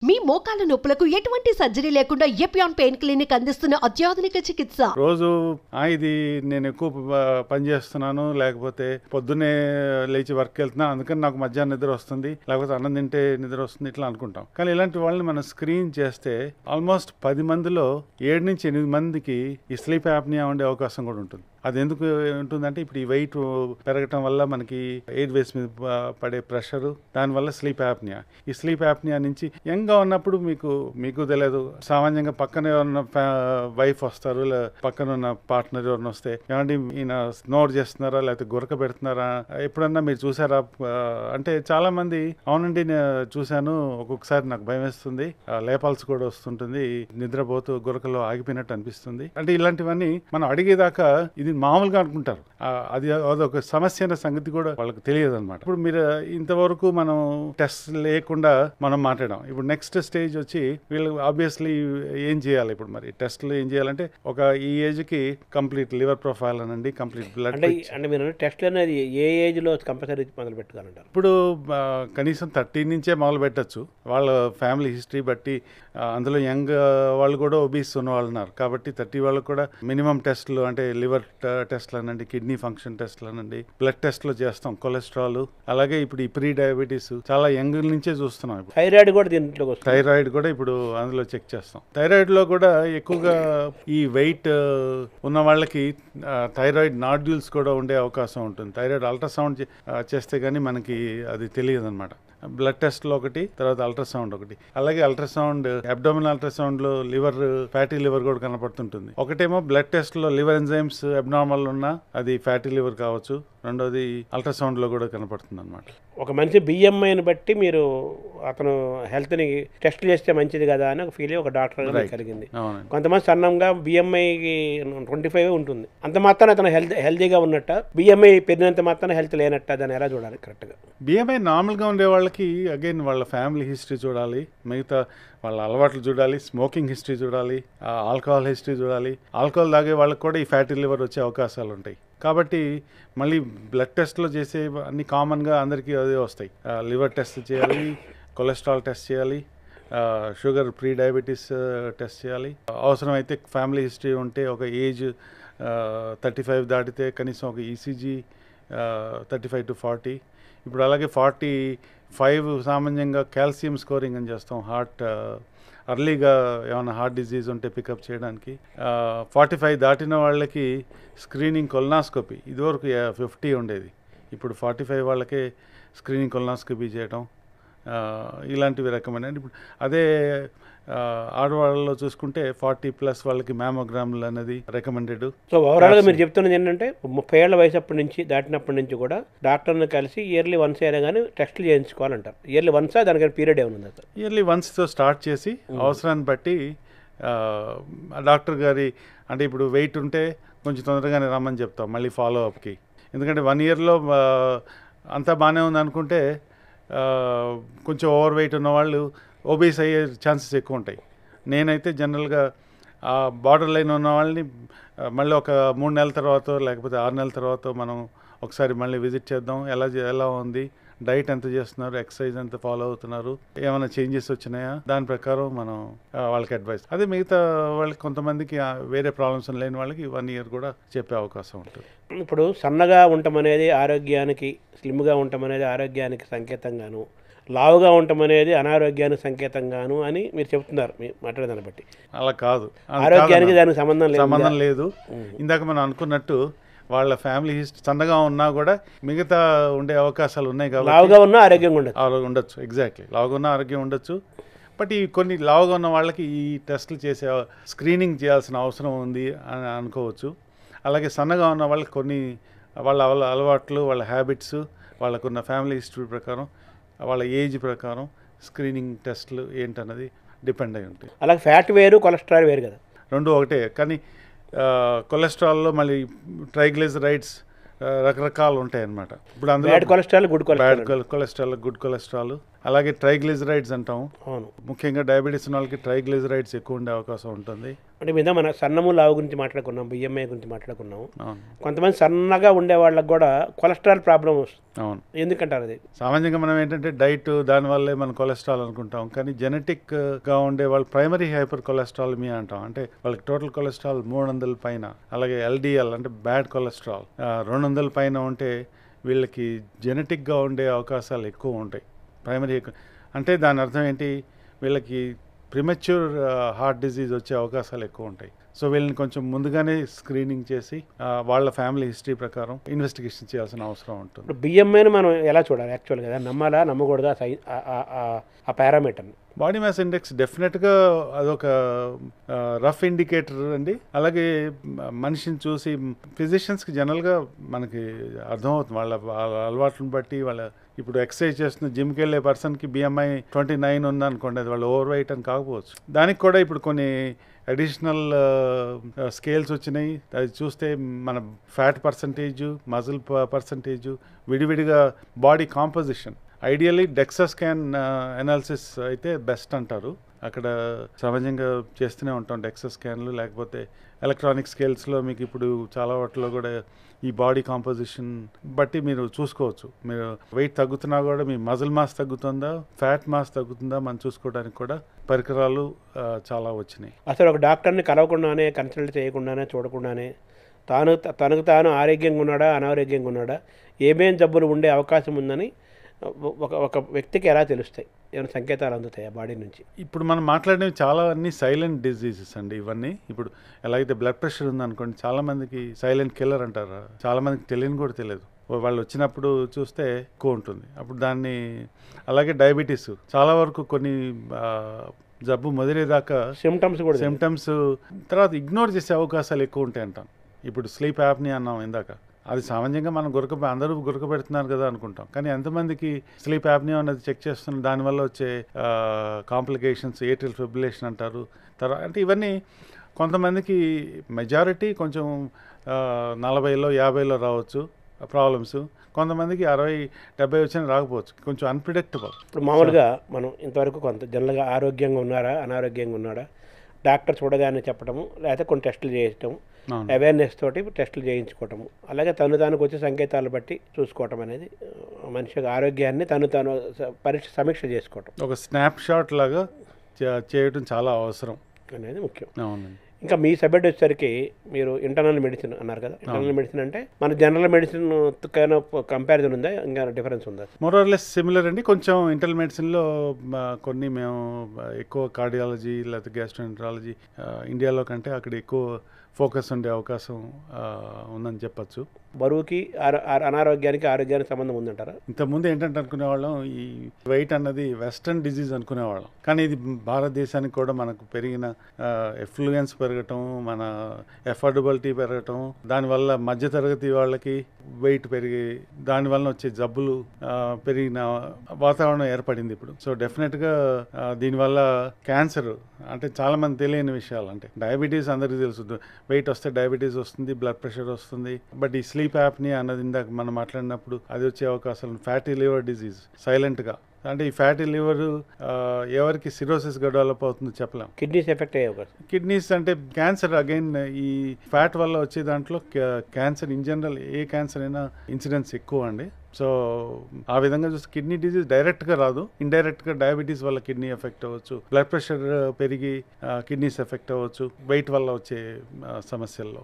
మీ మోకాల నొప్పులకు ఎటువంటి సర్జరీ లేకుండా ఎపియాన్ పెయిన్ క్లినిక్ అందిస్తున్న అత్యాధునిక చికిత్స. రోజు ఇది నేను ఎక్కువ పని చేస్తున్నాను, లేకపోతే పొద్దున్నే లేచి వర్క్ వెళ్తున్నాను, అందుకని నాకు మధ్యాహ్నం నిద్ర వస్తుంది, లేకపోతే అన్నం తింటే నిద్ర వస్తుంది, ఇట్లా అనుకుంటాం. కానీ ఇలాంటి వాళ్ళని మనం స్క్రీన్ చేస్తే ఆల్మోస్ట్ 10 మందిలో 7 నుంచి 8 మందికి ఈ స్లీప్ యాప్నియా ఉండే అవకాశం కూడా ఉంటుంది. అది ఎందుకు ఉంటుందంటే ఇప్పుడు ఈ వెయిట్ పెరగటం వల్ల మనకి ఎయిర్ వేస్ మీద పడే ప్రెషరు, దానివల్ల స్లీప్ యాప్నియా. ఈ స్లీప్ యాప్నియా నుంచి యంగ్గా ఉన్నప్పుడు మీకు తెలియదు, సామాన్యంగా పక్కన ఎవరన్నా వైఫ్ వస్తారు, పక్కన ఉన్న పార్ట్నర్ ఎవరైనా వస్తే ఏమంటే ఈయన స్నోర్ చేస్తున్నారా లేకపోతే గురక పెడుతున్నారా ఎప్పుడన్నా మీరు చూసారా అంటే చాలా మంది అవునండి నేను చూశాను, ఒక్కొక్కసారి నాకు భయం వేస్తుంది, లేపాల్సి కూడా వస్తుంటుంది, నిద్రపోతూ గురకలో ఆగిపోయినట్టు అనిపిస్తుంది. అంటే ఇలాంటివన్నీ మనం అడిగేదాకా ఇది మామూలుగా అనుకుంటారు, అది అదొక సమస్య అనే సంగతి కూడా వాళ్ళకి తెలియదు అనమాట. ఇప్పుడు మీరు ఇంతవరకు మనం టెస్ట్ లేకుండా మనం మాట్లాడాం. ఇప్పుడు నెక్స్ట్ స్టేజ్ వచ్చి వీళ్ళు ఆబ్వియస్లీ ఏం చేయాలి, ఇప్పుడు మరి టెస్ట్లు ఏం చేయాలంటే ఒక ఈ ఏజ్ కి కంప్లీట్ లివర్ ప్రొఫైల్ అనండి, కంప్లీట్ బ్లడ్ అంటే మీరు టెస్ట్ అనేది ఏ ఏజ్ లో కంపల్సరీ మొదలు పెట్టుకోవాలంటారు? ఇప్పుడు కనీసం 30 నుంచే మొదలు పెట్టచ్చు, వాళ్ళ ఫ్యామిలీ హిస్టరీ బట్టి. అందులో యంగ్ వాళ్ళు కూడా ఒబీస్ ఉన్న వాళ్ళు ఉన్నారు కాబట్టి 30 వాళ్ళకు కూడా మినిమం టెస్ట్లు అంటే లివర్ టెస్ట్లు అనండి, కిడ్నీ ఫంక్షన్ టెస్ట్లు అనండి, బ్లడ్ టెస్ట్లు చేస్తాం, కొలెస్ట్రాల్, అలాగే ఇప్పుడు ఈ ప్రీ డయాబెటీస్ చాలా యంగ్ నుంచే చూస్తున్నాం. థైరాయిడ్ కూడా దీంట్లో థైరాయిడ్ కూడా ఇప్పుడు అందులో చెక్ చేస్తాం. థైరాయిడ్ లో కూడా ఎక్కువగా ఈ వెయిట్ ఉన్న వాళ్ళకి థైరాయిడ్ నాడ్యూల్స్ కూడా ఉండే అవకాశం ఉంటుంది. థైరాయిడ్ అల్ట్రాసౌండ్ చేస్తే గానీ మనకి అది తెలియదు అనమాట. బ్లడ్ టెస్ట్లో ఒకటి, తర్వాత అల్ట్రాసౌండ్ ఒకటి. అలాగే అల్ట్రాసౌండ్ అబ్డామినల్ అల్ట్రాసౌండ్ లో లివర్ ఫ్యాటీ లివర్ కూడా కనపడుతుంటుంది. ఒకటేమో బ్లడ్ టెస్ట్ లో లివర్ ఎంజైమ్స్ అబ్నార్మల్ ఉన్నా అది ఫ్యాటీ లివర్ కావచ్చు, రెండోది అల్ట్రాసౌండ్ లో కూడా కనపడుతుంది అనమాట. ఒక మనిషి బిఎంఐని బట్టి మీరు అతను హెల్త్ని టెస్ట్ చేస్తే మంచిది కదా అని ఒక ఫీలింగ్ ఒక డాక్టర్ కలిగింది. కొంతమంది సన్నంగా బిఎంఐకి 25 ఉంటుంది, అంత మాత్రం అతను హెల్తీగా ఉన్నట్ట, బిఎంఐ పెరిగినంత మాత్రం హెల్త్ లేనట్ట, దాన్ని ఎలా చూడాలి కరెక్ట్గా? బిఎంఐ నార్మల్గా ఉండే వాళ్ళకి అగైన్ వాళ్ళ ఫ్యామిలీ హిస్టరీ చూడాలి, మిగతా వాళ్ళ అలవాట్లు చూడాలి, స్మోకింగ్ హిస్టరీ చూడాలి, ఆల్కహాల్ హిస్టరీ చూడాలి. ఆల్కహాల్ తాగే వాళ్ళకి కూడా ఈ ఫ్యాటీ లివర్ వచ్చే అవకాశాలు ఉంటాయి. కాబట్టి మళ్ళీ బ్లడ్ టెస్ట్లో చేసే అన్ని కామన్గా అందరికీ అదే వస్తాయి. లివర్ టెస్ట్ చేయాలి, కొలెస్ట్రాల్ టెస్ట్ చేయాలి, షుగర్ ప్రీ డయాబెటీస్ టెస్ట్ చేయాలి. అవసరమైతే ఫ్యామిలీ హిస్టరీ ఉంటే ఒక ఏజ్ 35 దాటితే కనీసం ఒక ఈసీజీ 35 to 40. ఇప్పుడు అలాగే 45 సామాన్యంగా కాల్షియం స్కోరింగ్ అని చేస్తాం, హార్ట్ అర్లీగా ఏమైనా హార్ట్ డిజీజ్ ఉంటే పికప్ చేయడానికి. 45 దాటిన వాళ్ళకి స్క్రీనింగ్ కొలనాస్కోపీ, ఇదివరకు 50 ఉండేది, ఇప్పుడు 45 వాళ్ళకే స్క్రీనింగ్ కొలనాస్కోపీ చేయడం, ఇలాంటివి రికమెండ్. ఇప్పుడు అదే ఆడవాళ్ళలో చూసుకుంటే 40+ వాళ్ళకి మ్యామోగ్రామ్లు అనేది రికమెండెడ్. సో ఓవరాల్గా మీరు చెప్తున్నది ఏంటంటే 30 ఏళ్ల వయసు దాటినప్పటి నుంచి కూడా డాక్టర్ని కలిసి ఇయర్లీ వన్స్ అయినా కానీ టెస్టులు చేయించుకోవాలంటారు. ఇయర్లీ వన్సా దానికైనా పీరియడ్ ఏమన్నా? ఇయర్లీ వన్స్తో స్టార్ట్ చేసి అవసరాన్ని బట్టి డాక్టర్ గారి అంటే ఇప్పుడు వెయిట్ ఉంటే కొంచెం తొందరగానే రమ్మని చెప్తాం మళ్ళీ ఫాలో అప్కి. ఎందుకంటే 1 ఇయర్లో అంతా బాగానే ఉంది అనుకుంటే కొంచెం ఓవర్ వెయిట్ ఉన్న వాళ్ళు ఓబీస్ అయ్యే ఛాన్సెస్ ఎక్కువ ఉంటాయి. నేనైతే జనరల్గా బార్డర్ లైన్ ఉన్న వాళ్ళని మళ్ళీ ఒక 3 నెలల తర్వాత లేకపోతే 6 నెలల తర్వాత మనం ఒకసారి మళ్ళీ విజిట్ చేద్దాం, ఎలా ఉంది, డైట్ ఎంత చేస్తున్నారు, ఎక్సర్సైజ్ ఎంత ఫాలో అవుతున్నారు, ఏమైనా చేంజెస్ వచ్చినాయా, దాని ప్రకారం మనం వాళ్ళకి అడ్వైస్. అదే మిగతా వాళ్ళకి కొంతమందికి వేరే ప్రాబ్లమ్స్ లేని వాళ్ళకి 1 ఇయర్ కూడా చెప్పే అవకాశం ఉంటుంది. ఇప్పుడు సన్నగా ఉండటం అనేది ఆరోగ్యానికి, స్లిమ్గా ఉండటం అనేది ఆరోగ్యానికి సంకేతంగాను, లావుగా ఉండటం అనేది అనారోగ్యానికి సంకేతంగాను అని మీరు చెప్తున్నారు మీ మాట్లాడదాన్ని బట్టి. అలా కాదు, ఆరోగ్యానికి దానికి సంబంధం లేదు. ఇందాక మనం అనుకున్నట్టు వాళ్ళ ఫ్యామిలీ హిస్టరీ సన్నగా ఉన్నా కూడా మిగతా ఉండే అవకాశాలు ఉన్నాయి కాబట్టి లావుగా ఉన్నా ఆరోగ్యంగా ఉండొచ్చు. ఎగ్జాక్ట్లీ, లావుగా ఉన్న ఆరోగ్యం ఉండొచ్చు. బట్ ఈ కొన్ని లావుగా ఉన్న వాళ్ళకి ఈ టెస్టులు చేసే స్క్రీనింగ్ చేయాల్సిన అవసరం ఉంది అని అనుకోవచ్చు. అలాగే సన్నగా ఉన్న వాళ్ళకి కొన్ని వాళ్ళ అలవాట్లు, వాళ్ళ హ్యాబిట్స్, వాళ్ళకున్న ఫ్యామిలీ హిస్టరీ ప్రకారం, వాళ్ళ ఏజ్ ప్రకారం స్క్రీనింగ్ టెస్టులు ఏంటన్నది డిపెండ్ అయి ఉంటాయి. అలాగే ఫ్యాట్ వేరు, కొలెస్ట్రాల్ వేరు కదా, రెండు ఒకటే. కానీ కొలెస్ట్రాల్లో మళ్ళీ ట్రైగ్లిజరైడ్స్ రకరకాలు ఉంటాయి అన్నమాట. ఇప్పుడు అందులో bad cholesterol, good cholesterol, good cholesterol, అలాగే ట్రైగ్లిజరైడ్స్ అంటాం. అవును, ముఖ్యంగా డయాబెటీస్ ఉన్న వాళ్ళకి ట్రైగ్లిజరైడ్స్ ఎక్కువ ఉండే అవకాశం ఉంటుంది. అంటే మీద మన సన్నము లావు గురించి మాట్లాడుకున్నాం, బిఎంఐ గురించి మాట్లాడుకున్నాము. అవును. కొంతమంది సన్నగా ఉండే వాళ్ళకి కూడా కొలెస్ట్రాల్ ప్రాబ్లం వస్తుంది. అవును. ఎందుకంటారు అది? సామాన్యంగా మనం ఏంటంటే డైట్ దానివల్లే మనం కొలెస్ట్రాల్ అనుకుంటాం, కానీ జెనెటిక్గా ఉండే వాళ్ళు ప్రైమరీ హైపర్ కొలెస్ట్రాలమియా అంటాం. అంటే వాళ్ళకి టోటల్ కొలెస్ట్రాల్ 300 పైన, అలాగే ఎల్డిఎల్ అంటే బ్యాడ్ కొలెస్ట్రాల్ 200 పైన ఉంటే వీళ్ళకి జెనెటిక్గా ఉండే అవకాశాలు ఎక్కువ ఉంటాయి. ప్రైమరీ అంటే దాని అర్థం ఏంటి, వీళ్ళకి ప్రిమెచ్యూర్ హార్ట్ డిజీజ్ వచ్చే అవకాశాలు ఎక్కువ ఉంటాయి. సో వీళ్ళని కొంచెం ముందుగానే స్క్రీనింగ్ చేసి వాళ్ళ ఫ్యామిలీ హిస్టరీ ప్రకారం ఇన్వెస్టిగేషన్ చేయాల్సిన అవసరం ఉంటుంది. ఇప్పుడు బిఎంఐని మనం ఎలా చూడాలి యాక్చువల్గా? నమ్మాలా నమ్మకూడదా ఆ పారామీటర్ని? బాడీ మాస్ ఇండెక్స్ డెఫినెట్గా అదొక రఫ్ ఇండికేటర్ అండి. అలాగే మనిషిని చూసి ఫిజిషియన్స్కి జనరల్గా మనకి అర్థమవుతుంది వాళ్ళ అలవాట్లను బట్టి. వాళ్ళ ఇప్పుడు ఎక్సర్సైజ్ చేస్తున్న జిమ్కి వెళ్ళే పర్సన్కి BMI 29 ఉందనుకోండి, అది వాళ్ళు ఓవర్ వెయిట్ అని కాకపోవచ్చు. దానికి కూడా ఇప్పుడు కొన్ని అడిషనల్ స్కేల్స్ వచ్చినాయి. అది చూస్తే మన ఫ్యాట్ పర్సంటేజు, మజిల్ పర్సంటేజు, విడివిడిగా body composition. Ideally DEXA scan analysis అయితే బెస్ట్ అంటారు. అక్కడ సహజంగా చేస్తూనే ఉంటాం డెక్సా స్కాన్లు, లేకపోతే ఎలక్ట్రానిక్ స్కేల్స్లో మీకు ఇప్పుడు చాలా వాటిలో కూడా ఈ బాడీ కాంపోజిషన్ బట్టి మీరు చూసుకోవచ్చు. మీరు వెయిట్ తగ్గుతున్నా కూడా మీ మజిల్ మాస్ తగ్గుతుందా, ఫ్యాట్ మాస్ తగ్గుతుందా మనం చూసుకోవడానికి కూడా పరికరాలు చాలా వచ్చినాయి. అసలు ఒక డాక్టర్ని కలవకుండానే, కన్సల్ట్ చేయకుండానే, చూడకుండానే తనకు తాను ఆరోగ్యంగా ఉన్నాడా, అనారోగ్యంగా ఉన్నాడా, ఏమేం జబ్బులు ఉండే అవకాశం ఉందని ఒక వ్యక్తికి ఎలా తెలుస్తాయి? ఏమైనా సంకేతాలు అందుతాయి ఆ బాడీ నుంచి? ఇప్పుడు మనం మాట్లాడేవి చాలా అన్ని సైలెంట్ డిజీజెస్ అండి ఇవన్నీ. ఇప్పుడు ఎలాగైతే బ్లడ్ ప్రెషర్ ఉందనుకోండి, చాలామందికి సైలెంట్ కిల్లర్ అంటారు. చాలామందికి తెలియని కూడా తెలియదు. వాళ్ళు వచ్చినప్పుడు చూస్తే ఎక్కువ ఉంటుంది. అప్పుడు దాన్ని, అలాగే డయాబెటీస్ చాలా వరకు కొన్ని జబ్బు మొదలయ్యేదాకా సిమ్టమ్స్ తర్వాత ఇగ్నోర్ చేసే అవకాశాలు ఎక్కువ ఉంటాయి అంటాం. ఇప్పుడు స్లీప్ యాప్ని అన్నాం ఇందాక, అది సామాన్యంగా మనం అందరూ గురకబెడుతున్నారు కదా అనుకుంటాం, కానీ ఎంతమందికి స్లీప్ యాప్ని అనేది చెక్ చేస్తున్నారు, దానివల్ల వచ్చే కాంప్లికేషన్స్ ఏట్రియల్ ఫిబ్రిలేషన్ అంటారు. తర్వాత అంటే ఇవన్నీ కొంతమందికి మెజారిటీ కొంచెం 40లో 50లో రావచ్చు ప్రాబ్లమ్స్, కొంతమందికి 60-70 వచ్చినా రాకపోవచ్చు. కొంచెం అన్ప్రిడిక్టబుల్. ఇప్పుడు మామూలుగా మనం ఇంతవరకు కొంత జనరల్గా ఆరోగ్యంగా ఉన్నారా, అనారోగ్యంగా ఉన్నాడా, డాక్టర్ చూడగానే చెప్పడము, లేకపోతే కొన్ని టెస్టులు చేయటము, అవేర్నెస్ తోటి టెస్టులు చేయించుకోవటము, అలాగే తనకు వచ్చే సంకేతాలు బట్టి చూసుకోవటం అనేది మనిషి ఆరోగ్యాన్ని తాను సమీక్ష చేసుకోవటం, ఒక స్నాప్ షాట్ లాగా చేయటం చాలా అవసరం అనేది ముఖ్యం. అవునండి. ఇంకా మీ సబ్జెక్ట్ వచ్చేసరికి మీరు ఇంటర్నల్ మెడిసిన్ అన్నారు కదా. ఇంటర్నల్ మెడిసిన్ అంటే మన జనరల్ మెడిసిన్ కైనా కంపారిజన్ ఉందా, ఇంకా డిఫరెన్స్ ఉందా? మోర్ ఆర్ లెస్ సిమిలర్ అండి. కొంచెం ఇంటర్నల్ మెడిసిన్లో కొన్ని మేము ఎక్కువ కార్డియాలజీ లేకపోతే గ్యాస్ట్రోఎంటరాలజీ ఇండియాలో కంటే అక్కడ ఎక్కువ ఫోకస్ ఉండే అవకాశం ఉందని చెప్పచ్చు. బరువుకి అనారోగ్యానికి ఆరోగ్యానికి సంబంధం ఉందంటారా? ఇంతకుముందు ఏంటంటే అనుకునేవాళ్ళం ఈ వెయిట్ అన్నది వెస్ట్రన్ డిజీజ్ అనుకునేవాళ్ళం, కానీ ఇది భారతదేశానికి కూడా మనకు పెరిగిన ఎఫ్లూయెన్స్ పెరగటం, మన ఎఫోర్డబిలిటీ పెరగటం, దానివల్ల మధ్యతరగతి వాళ్ళకి వెయిట్ పెరిగి దానివల్ల వచ్చే జబ్బులు పెరిగిన వాతావరణం ఏర్పడింది ఇప్పుడు. సో డెఫినెట్గా దీనివల్ల క్యాన్సర్ అంటే చాలామంది తెలియని విషయాలు, అంటే డయాబెటీస్ అందరికీ తెలుసు, వెయిట్ వస్తే డయాబెటీస్ వస్తుంది, బ్లడ్ ప్రెషర్ వస్తుంది. బట్ ఈ స్లీప్ యాప్ని అన్నది ఇందాక మనం మాట్లాడినప్పుడు అది వచ్చే అవకాశాలు, ఫ్యాటీ లివర్ డిజీజ్ సైలెంట్గా, అంటే ఈ ఫ్యాటీ లివర్ ఎవరికి సిరోసిస్గా డెవలప్ అవుతుందో చెప్పలేం. కిడ్నీస్ ఎఫెక్ట్ అయ్యే అవకాశం. కిడ్నీస్ అంటే క్యాన్సర్, అగైన్ ఈ ఫ్యాట్ వల్ల వచ్చే దాంట్లో cancer in general A cancer అయినా ఇన్సిడెన్స్ ఎక్కువ అండి. సో ఆ విధంగా చూస్తే కిడ్నీ డిజీజ్ డైరెక్ట్గా రాదు, ఇండైరెక్ట్గా డయాబెటీస్ వల్ల కిడ్నీ ఎఫెక్ట్ అవ్వచ్చు, బ్లడ్ ప్రెషర్ పెరిగి కిడ్నీస్ ఎఫెక్ట్ అవ్వచ్చు, వెయిట్ వల్ల వచ్చే సమస్యల్లో.